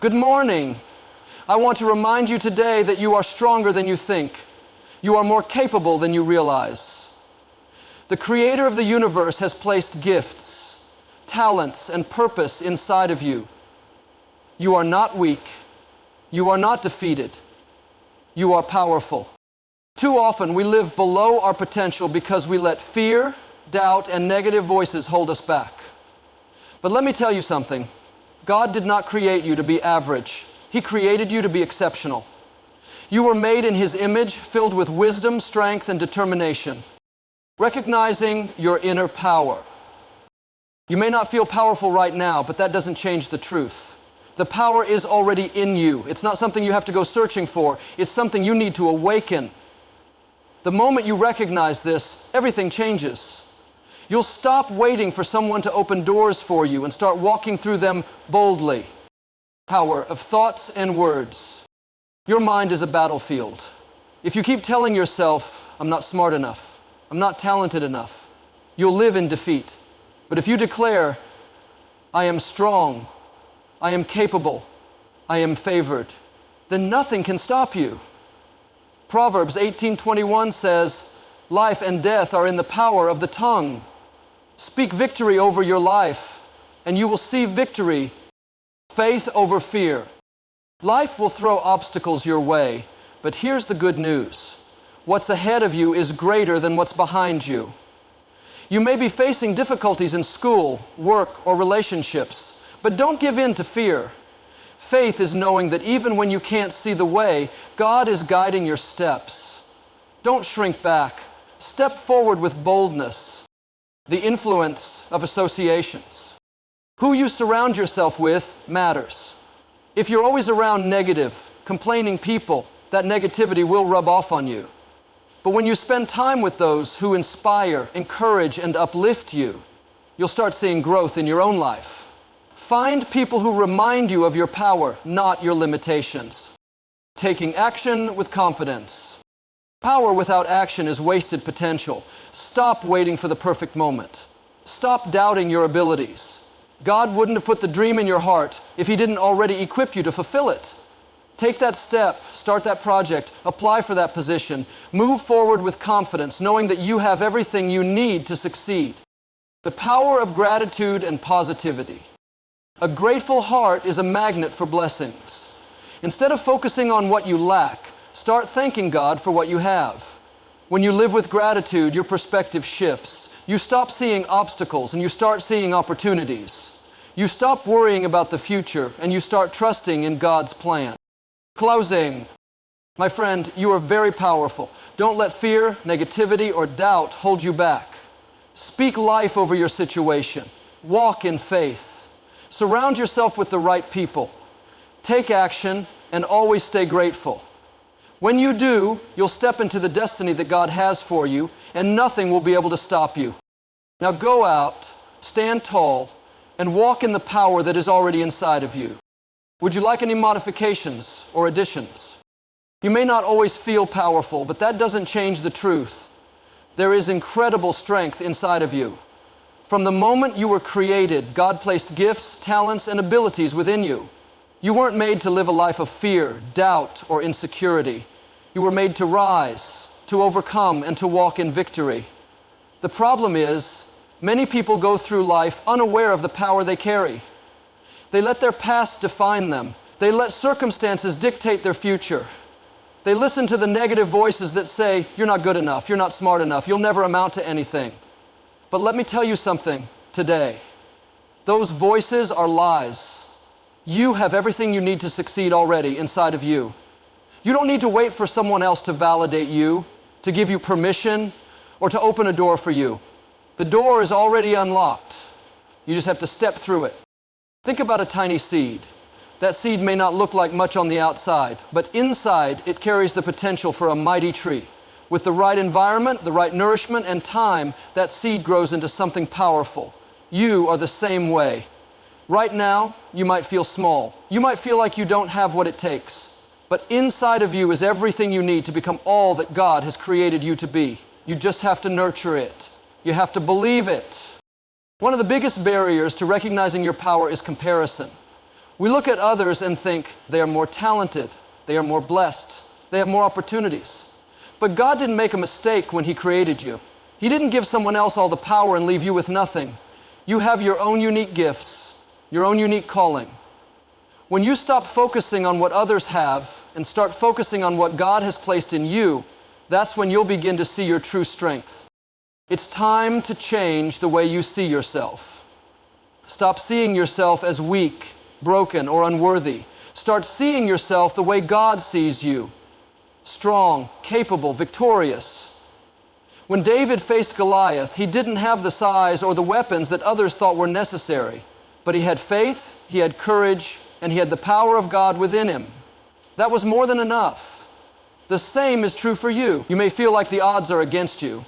Good morning. I want to remind you today that you are stronger than you think. You are more capable than you realize. The Creator of the universe has placed gifts, talents, and purpose inside of you. You are not weak. You are not defeated. You are powerful. Too often we live below our potential because we let fear, doubt, and negative voices hold us back. But let me tell you something. God did not create you to be average. He created you to be exceptional. You were made in His image, filled with wisdom, strength, and determination. Recognizing your inner power. You may not feel powerful right now, but that doesn't change the truth. The power is already in you. It's not something you have to go searching for. It's something you need to awaken. The moment you recognize this, everything changes. You'll stop waiting for someone to open doors for you and start walking through them boldly. Power of thoughts and words. Your mind is a battlefield. If you keep telling yourself, I'm not smart enough, I'm not talented enough, you'll live in defeat. But if you declare, I am strong, I am capable, I am favored, then nothing can stop you. Proverbs 18:21 says, life and death are in the power of the tongue. Speak victory over your life, and you will see victory. Faith over fear. Life will throw obstacles your way, but here's the good news. What's ahead of you is greater than what's behind you. You may be facing difficulties in school, work, or relationships, but don't give in to fear. Faith is knowing that even when you can't see the way, God is guiding your steps. Don't shrink back. Step forward with boldness. The influence of associations. Who you surround yourself with matters. If you're always around negative, complaining people, that negativity will rub off on you. But when you spend time with those who inspire, encourage, and uplift you, you'll start seeing growth in your own life. Find people who remind you of your power, not your limitations. Taking action with confidence. Power without action is wasted potential. Stop waiting for the perfect moment. Stop doubting your abilities. God wouldn't have put the dream in your heart if He didn't already equip you to fulfill it. Take that step, start that project, apply for that position. Move forward with confidence, knowing that you have everything you need to succeed. The power of gratitude and positivity. A grateful heart is a magnet for blessings. Instead of focusing on what you lack, start thanking God for what you have. When you live with gratitude, your perspective shifts. You stop seeing obstacles and you start seeing opportunities. You stop worrying about the future and you start trusting in God's plan. Closing. My friend, you are very powerful. Don't let fear, negativity, or doubt hold you back. Speak life over your situation. Walk in faith. Surround yourself with the right people. Take action and always stay grateful. When you do, you'll step into the destiny that God has for you, and nothing will be able to stop you. Now go out, stand tall, and walk in the power that is already inside of you. Would you like any modifications or additions? You may not always feel powerful, but that doesn't change the truth. There is incredible strength inside of you. From the moment you were created, God placed gifts, talents, and abilities within you. You weren't made to live a life of fear, doubt, or insecurity. You were made to rise, to overcome, and to walk in victory. The problem is, many people go through life unaware of the power they carry. They let their past define them. They let circumstances dictate their future. They listen to the negative voices that say, you're not good enough, you're not smart enough, you'll never amount to anything. But let me tell you something today. Those voices are lies. You have everything you need to succeed already inside of you. You don't need to wait for someone else to validate you, to give you permission, or to open a door for you. The door is already unlocked. You just have to step through it. Think about a tiny seed. That seed may not look like much on the outside, but inside it carries the potential for a mighty tree. With the right environment, the right nourishment, and time, that seed grows into something powerful. You are the same way. Right now, you might feel small. You might feel like you don't have what it takes. But inside of you is everything you need to become all that God has created you to be. You just have to nurture it. You have to believe it. One of the biggest barriers to recognizing your power is comparison. We look at others and think they are more talented, they are more blessed, they have more opportunities. But God didn't make a mistake when He created you. He didn't give someone else all the power and leave you with nothing. You have your own unique gifts, your own unique calling. When you stop focusing on what others have and start focusing on what God has placed in you, that's when you'll begin to see your true strength. It's time to change the way you see yourself. Stop seeing yourself as weak, broken, or unworthy. Start seeing yourself the way God sees you. Strong, capable, victorious. When David faced Goliath, he didn't have the size or the weapons that others thought were necessary, but he had faith, he had courage, and he had the power of God within him. That was more than enough. The same is true for you. You may feel like the odds are against you,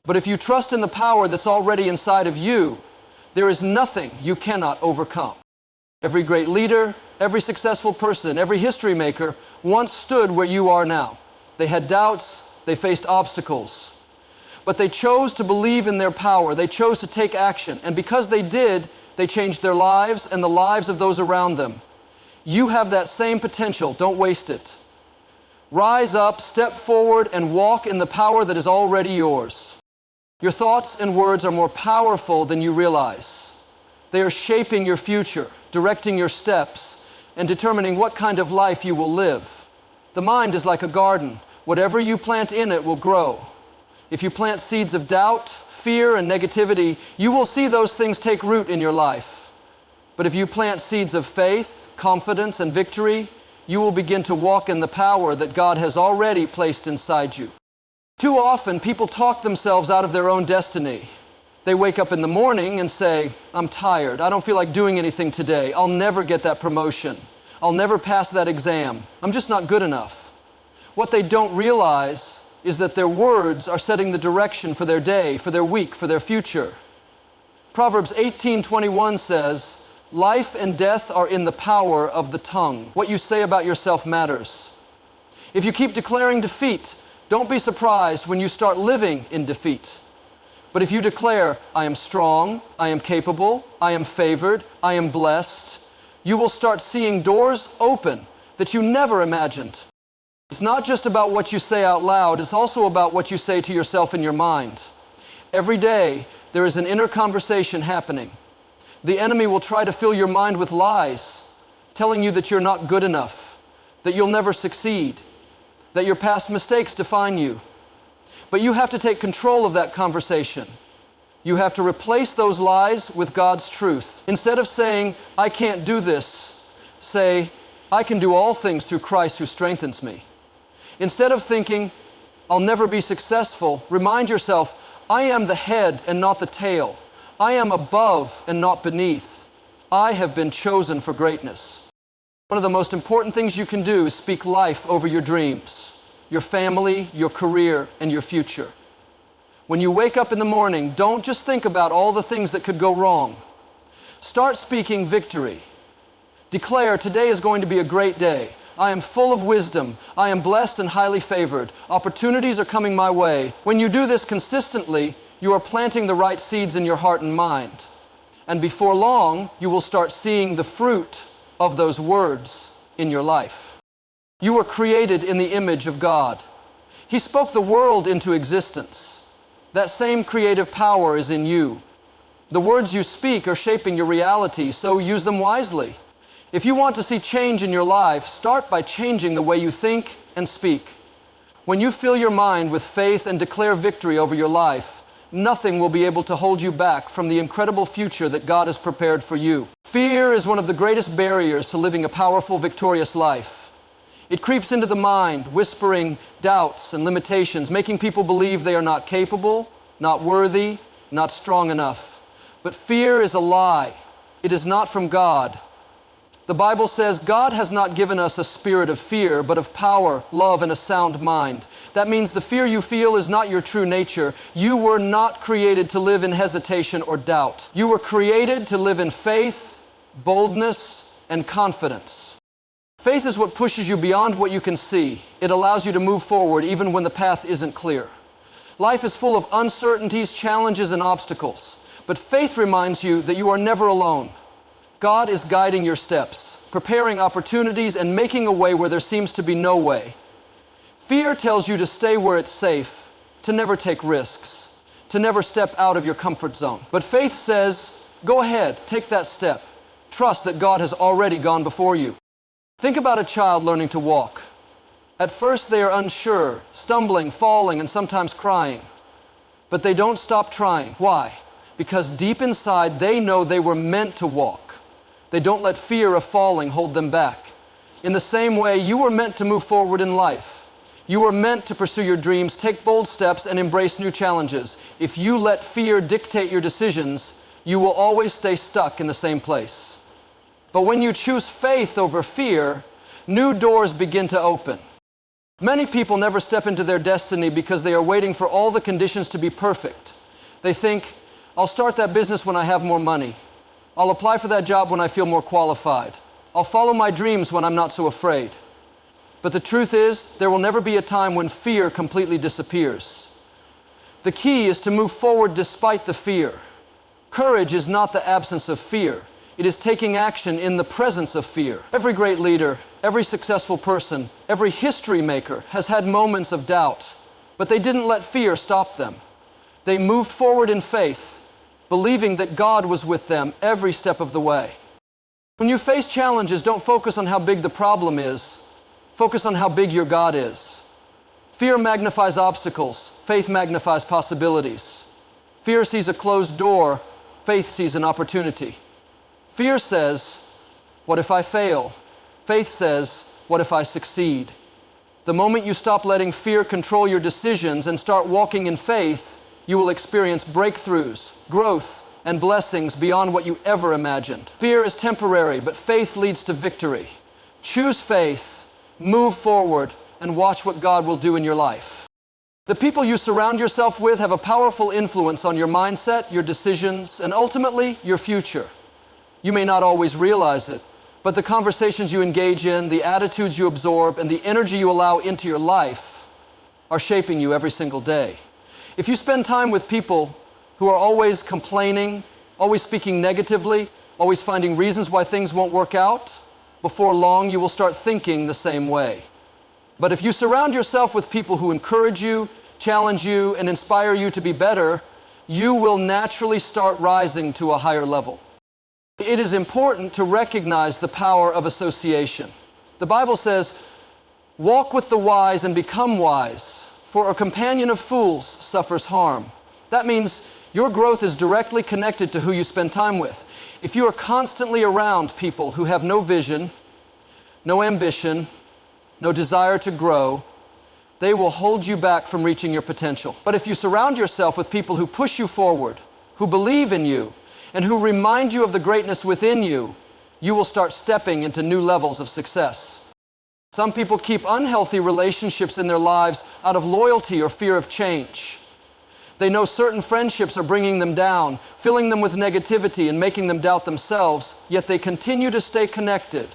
but if you trust in the power that's already inside of you, there is nothing you cannot overcome. Every great leader, every successful person, every history maker once stood where you are now. They had doubts, they faced obstacles, but they chose to believe in their power. They chose to take action, and because they did, they changed their lives and the lives of those around them. You have that same potential. Don't waste it. Rise up, step forward, and walk in the power that is already yours. Your thoughts and words are more powerful than you realize. They are shaping your future, directing your steps, and determining what kind of life you will live. The mind is like a garden. Whatever you plant in it will grow. If you plant seeds of doubt, fear, and negativity, you will see those things take root in your life. But if you plant seeds of faith, confidence, and victory, you will begin to walk in the power that God has already placed inside you. Too often, people talk themselves out of their own destiny. They wake up in the morning and say, I'm tired. I don't feel like doing anything today. I'll never get that promotion. I'll never pass that exam. I'm just not good enough. What they don't realize is that their words are setting the direction for their day, for their week, for their future. Proverbs 18:21 says, life and death are in the power of the tongue. What you say about yourself matters. If you keep declaring defeat, don't be surprised when you start living in defeat. But if you declare, I am strong, I am capable, I am favored, I am blessed, you will start seeing doors open that you never imagined. It's not just about what you say out loud, it's also about what you say to yourself in your mind. Every day, there is an inner conversation happening. The enemy will try to fill your mind with lies, telling you that you're not good enough, that you'll never succeed, that your past mistakes define you. But you have to take control of that conversation. You have to replace those lies with God's truth. Instead of saying, I can't do this, say, I can do all things through Christ who strengthens me. Instead of thinking, I'll never be successful, remind yourself, I am the head and not the tail. I am above and not beneath. I have been chosen for greatness. One of the most important things you can do is speak life over your dreams, your family, your career, and your future. When you wake up in the morning, don't just think about all the things that could go wrong. Start speaking victory. Declare, today is going to be a great day. I am full of wisdom. I am blessed and highly favored. Opportunities are coming my way. When you do this consistently, you are planting the right seeds in your heart and mind. And before long, you will start seeing the fruit of those words in your life. You were created in the image of God. He spoke the world into existence. That same creative power is in you. The words you speak are shaping your reality, so use them wisely. If you want to see change in your life, start by changing the way you think and speak. When you fill your mind with faith and declare victory over your life, nothing will be able to hold you back from the incredible future that God has prepared for you. Fear is one of the greatest barriers to living a powerful, victorious life. It creeps into the mind, whispering doubts and limitations, making people believe they are not capable, not worthy, not strong enough. But fear is a lie. It is not from God. The Bible says God has not given us a spirit of fear, but of power, love, and a sound mind. That means the fear you feel is not your true nature. You were not created to live in hesitation or doubt. You were created to live in faith, boldness, and confidence. Faith is what pushes you beyond what you can see. It allows you to move forward even when the path isn't clear. Life is full of uncertainties, challenges, and obstacles. But faith reminds you that you are never alone. God is guiding your steps, preparing opportunities, and making a way where there seems to be no way. Fear tells you to stay where it's safe, to never take risks, to never step out of your comfort zone. But faith says, go ahead, take that step. Trust that God has already gone before you. Think about a child learning to walk. At first they are unsure, stumbling, falling, and sometimes crying. But they don't stop trying. Why? Because deep inside they know they were meant to walk. They don't let fear of falling hold them back. In the same way, you were meant to move forward in life. You were meant to pursue your dreams, take bold steps, and embrace new challenges. If you let fear dictate your decisions, you will always stay stuck in the same place. But when you choose faith over fear, new doors begin to open. Many people never step into their destiny because they are waiting for all the conditions to be perfect. They think, I'll start that business when I have more money. I'll apply for that job when I feel more qualified. I'll follow my dreams when I'm not so afraid. But the truth is, there will never be a time when fear completely disappears. The key is to move forward despite the fear. Courage is not the absence of fear. It is taking action in the presence of fear. Every great leader, every successful person, every history maker has had moments of doubt, but they didn't let fear stop them. They moved forward in faith, believing that God was with them every step of the way. When you face challenges, don't focus on how big the problem is. Focus on how big your God is. Fear magnifies obstacles. Faith magnifies possibilities. Fear sees a closed door. Faith sees an opportunity. Fear says, what if I fail? Faith says, what if I succeed? The moment you stop letting fear control your decisions and start walking in faith, you will experience breakthroughs, growth, and blessings beyond what you ever imagined. Fear is temporary, but faith leads to victory. Choose faith, move forward, and watch what God will do in your life. The people you surround yourself with have a powerful influence on your mindset, your decisions, and ultimately, your future. You may not always realize it, but the conversations you engage in, the attitudes you absorb, and the energy you allow into your life are shaping you every single day. If you spend time with people who are always complaining, always speaking negatively, always finding reasons why things won't work out, before long you will start thinking the same way. But if you surround yourself with people who encourage you, challenge you, and inspire you to be better, you will naturally start rising to a higher level. It is important to recognize the power of association. The Bible says, walk with the wise and become wise, for a companion of fools suffers harm. That means your growth is directly connected to who you spend time with. If you are constantly around people who have no vision, no ambition, no desire to grow, they will hold you back from reaching your potential. But if you surround yourself with people who push you forward, who believe in you, and who remind you of the greatness within you, you will start stepping into new levels of success. Some people keep unhealthy relationships in their lives out of loyalty or fear of change. They know certain friendships are bringing them down, filling them with negativity and making them doubt themselves, yet they continue to stay connected.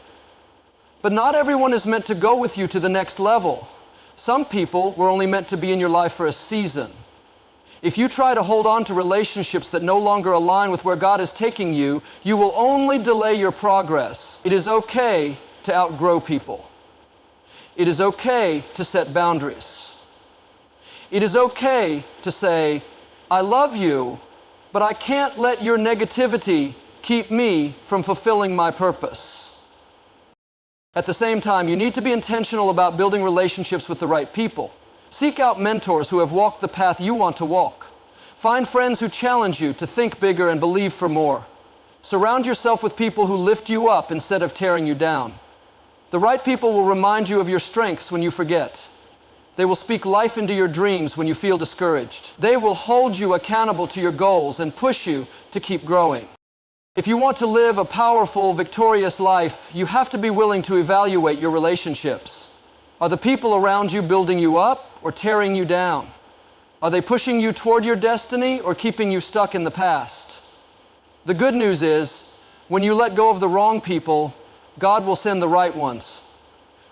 But not everyone is meant to go with you to the next level. Some people were only meant to be in your life for a season. If you try to hold on to relationships that no longer align with where God is taking you, you will only delay your progress. It is okay to outgrow people. It is okay to set boundaries. It is okay to say, I love you, but I can't let your negativity keep me from fulfilling my purpose. At the same time, you need to be intentional about building relationships with the right people. Seek out mentors who have walked the path you want to walk. Find friends who challenge you to think bigger and believe for more. Surround yourself with people who lift you up instead of tearing you down. The right people will remind you of your strengths when you forget. They will speak life into your dreams when you feel discouraged. They will hold you accountable to your goals and push you to keep growing. If you want to live a powerful, victorious life, you have to be willing to evaluate your relationships. Are the people around you building you up or tearing you down? Are they pushing you toward your destiny or keeping you stuck in the past? The good news is, when you let go of the wrong people, God will send the right ones.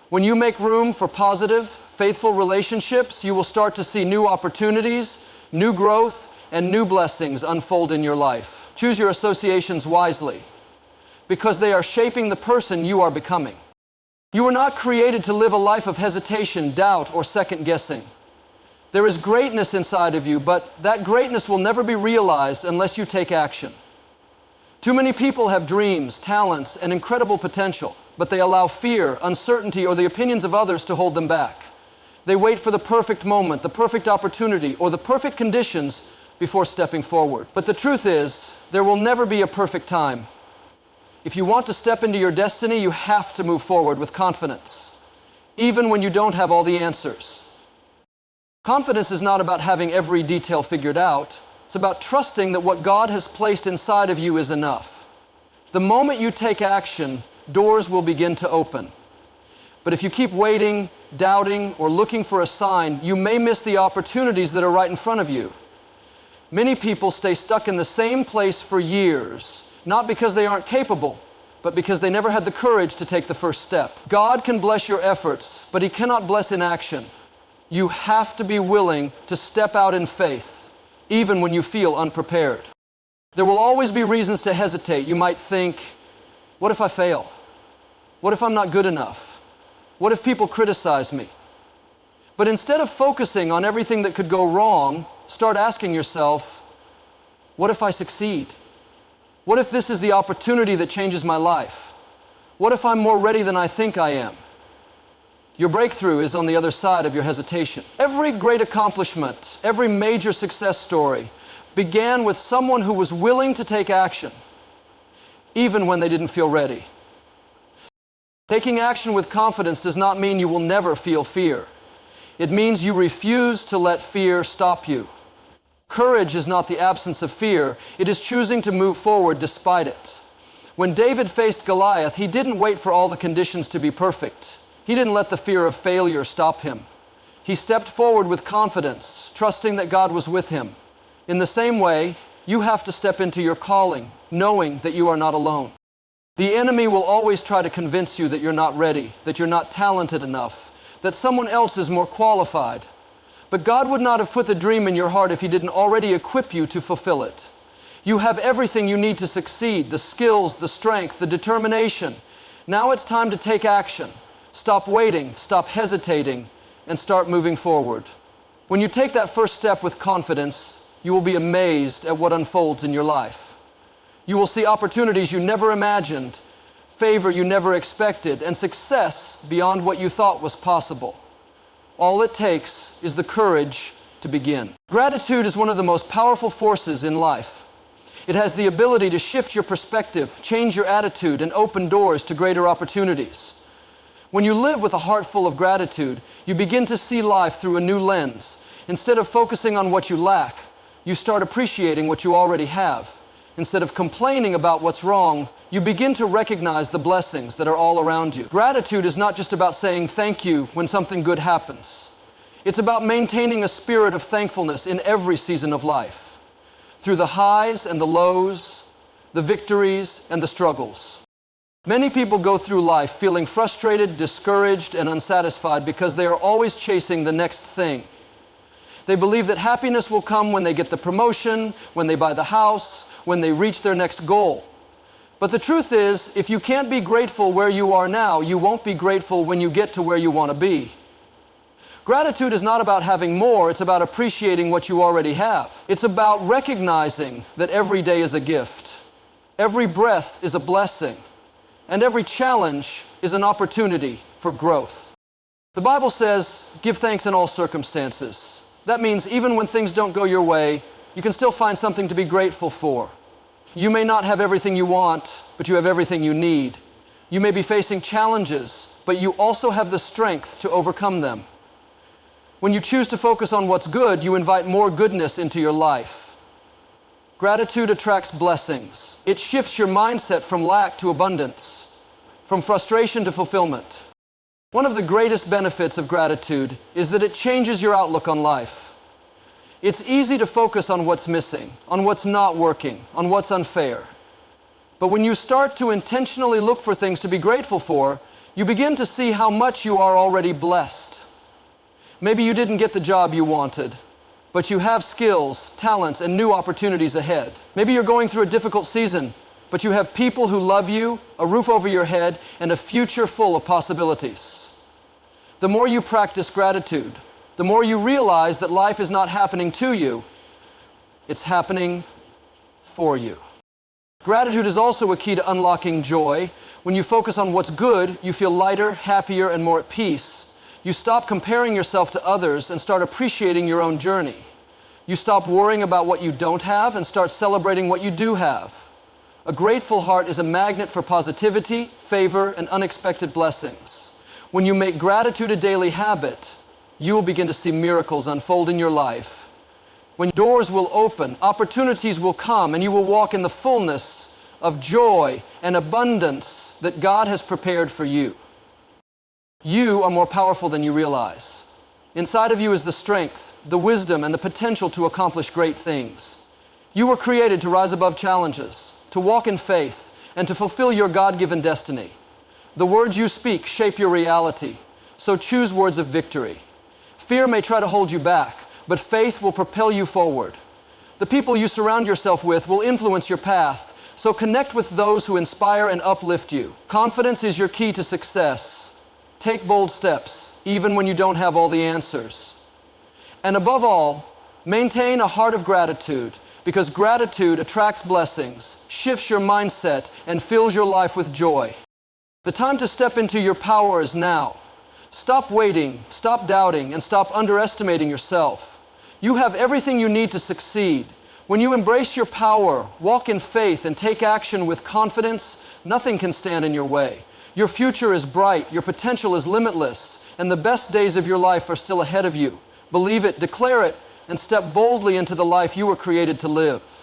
When you make room for positive, faithful relationships, you will start to see new opportunities, new growth, and new blessings unfold in your life. Choose your associations wisely. because they are shaping the person you are becoming. You were not created to live a life of hesitation, doubt, or second guessing. There is greatness inside of you, but that greatness will never be realized unless you take action. Too many people have dreams, talents, and incredible potential, but they allow fear, uncertainty, or the opinions of others to hold them back. They wait for the perfect moment, the perfect opportunity, or the perfect conditions before stepping forward. But the truth is, there will never be a perfect time. If you want to step into your destiny, you have to move forward with confidence, even when you don't have all the answers. Confidence is not about having every detail figured out. It's about trusting that what God has placed inside of you is enough. The moment you take action, doors will begin to open. But if you keep waiting, doubting, or looking for a sign, you may miss the opportunities that are right in front of you. Many people stay stuck in the same place for years, not because they aren't capable, but because they never had the courage to take the first step. God can bless your efforts, but He cannot bless inaction. You have to be willing to step out in faith, even when you feel unprepared. There will always be reasons to hesitate. You might think, what if I fail? What if I'm not good enough? What if people criticize me? But instead of focusing on everything that could go wrong, start asking yourself, what if I succeed? What if this is the opportunity that changes my life? What if I'm more ready than I think I am? Your breakthrough is on the other side of your hesitation. Every great accomplishment, every major success story began with someone who was willing to take action, even when they didn't feel ready. Taking action with confidence does not mean you will never feel fear. It means you refuse to let fear stop you. Courage is not the absence of fear. It is choosing to move forward despite it. When David faced Goliath, he didn't wait for all the conditions to be perfect. He didn't let the fear of failure stop him. He stepped forward with confidence, trusting that God was with him. In the same way, you have to step into your calling, knowing that you are not alone. The enemy will always try to convince you that you're not ready, that you're not talented enough, that someone else is more qualified. But God would not have put the dream in your heart if He didn't already equip you to fulfill it. You have everything you need to succeed, the skills, the strength, the determination. Now it's time to take action. Stop waiting, stop hesitating, and start moving forward. When you take that first step with confidence, you will be amazed at what unfolds in your life. You will see opportunities you never imagined, favor you never expected, and success beyond what you thought was possible. All it takes is the courage to begin. Gratitude is one of the most powerful forces in life. It has the ability to shift your perspective, change your attitude, and open doors to greater opportunities. When you live with a heart full of gratitude, you begin to see life through a new lens. Instead of focusing on what you lack, you start appreciating what you already have. Instead of complaining about what's wrong, you begin to recognize the blessings that are all around you. Gratitude is not just about saying thank you when something good happens. It's about maintaining a spirit of thankfulness in every season of life, through the highs and the lows, the victories and the struggles. Many people go through life feeling frustrated, discouraged, and unsatisfied because they are always chasing the next thing. They believe that happiness will come when they get the promotion, when they buy the house, when they reach their next goal. But the truth is, if you can't be grateful where you are now, you won't be grateful when you get to where you want to be. Gratitude is not about having more, it's about appreciating what you already have. It's about recognizing that every day is a gift. Every breath is a blessing. And every challenge is an opportunity for growth. The Bible says, give thanks in all circumstances. That means even when things don't go your way, you can still find something to be grateful for. You may not have everything you want, but you have everything you need. You may be facing challenges, but you also have the strength to overcome them. When you choose to focus on what's good, you invite more goodness into your life. Gratitude attracts blessings. It shifts your mindset from lack to abundance, from frustration to fulfillment. One of the greatest benefits of gratitude is that it changes your outlook on life. It's easy to focus on what's missing, on what's not working, on what's unfair. But when you start to intentionally look for things to be grateful for, you begin to see how much you are already blessed. Maybe you didn't get the job you wanted, but you have skills, talents, and new opportunities ahead. Maybe you're going through a difficult season, but you have people who love you, a roof over your head, and a future full of possibilities. The more you practice gratitude, the more you realize that life is not happening to you, it's happening for you. Gratitude is also a key to unlocking joy. When you focus on what's good, you feel lighter, happier, and more at peace. You stop comparing yourself to others and start appreciating your own journey. You stop worrying about what you don't have and start celebrating what you do have. A grateful heart is a magnet for positivity, favor, and unexpected blessings. When you make gratitude a daily habit, you will begin to see miracles unfold in your life. When doors will open, opportunities will come, and you will walk in the fullness of joy and abundance that God has prepared for you. You are more powerful than you realize. Inside of you is the strength, the wisdom, and the potential to accomplish great things. You were created to rise above challenges, to walk in faith, and to fulfill your God-given destiny. The words you speak shape your reality, so choose words of victory. Fear may try to hold you back, but faith will propel you forward. The people you surround yourself with will influence your path, so connect with those who inspire and uplift you. Confidence is your key to success. Take bold steps, even when you don't have all the answers. And above all, maintain a heart of gratitude, because gratitude attracts blessings, shifts your mindset, and fills your life with joy. The time to step into your power is now. Stop waiting, stop doubting, and stop underestimating yourself. You have everything you need to succeed. When you embrace your power, walk in faith, and take action with confidence, nothing can stand in your way. Your future is bright, your potential is limitless, and the best days of your life are still ahead of you. Believe it, declare it, and step boldly into the life you were created to live.